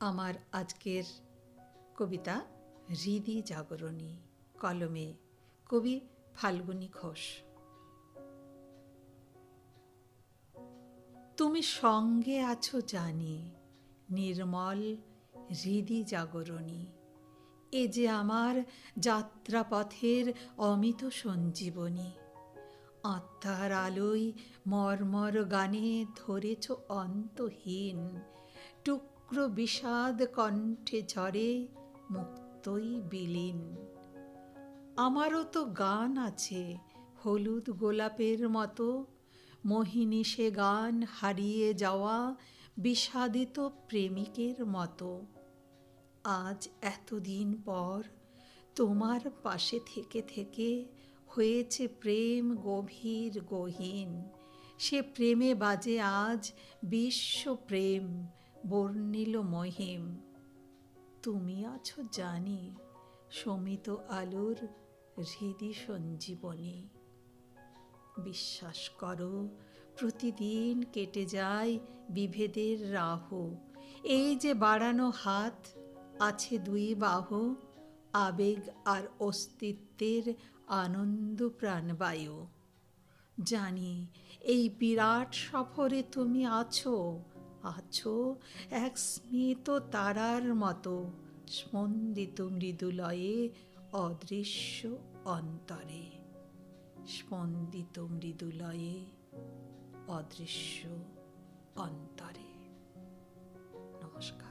আমার আজকের কবিতা হৃদি জাগরণী, কলমে কবি ফাল্গুনী ঘোষ। তুমি সঙ্গে আছো জানি, নির্মল হৃদি জাগরণী। এ যে আমার যাত্রাপথের অমিত সঞ্জীবনী। আত্মার আলোয় মর্মর গানে ধরেছ অন্তহীন, টুকরো বিষাদ কণ্ঠে ঝরে মুক্তই বিলীন। আমারও তো গান আছে হলুদ গোলাপের মতো, মোহিনী সে গান হারিয়ে যাওয়া বিষাদিত প্রেমিকের মতো। আজ এতদিন পর তোমার পাশে থেকে থেকে হয়েছে প্রেম গভীর গহীন। সে প্রেমে বাজে আজ বিশ্ব প্রেম বর্ণিল মহিম। তুমি আছো জানি শমিত আলোর হৃদি সঞ্জীবনী। বিশ্বাস করো প্রতিদিন কেটে যায় বিভেদের রাহু। এই যে বাড়ানো হাত আছে দুই বাহু, আবেগ আর অস্তিত্বের আনন্দ প্রাণবায়ু। জানি এই বিরাট সফরে তুমি আছো, আছো এক স্মিত তারার মতো, স্পন্দিত মৃদুলয়ে অদৃশ্য অন্তরে। স্পন্দিত মৃদুলয়ে অদৃশ্য অন্তরে। নমস্কার।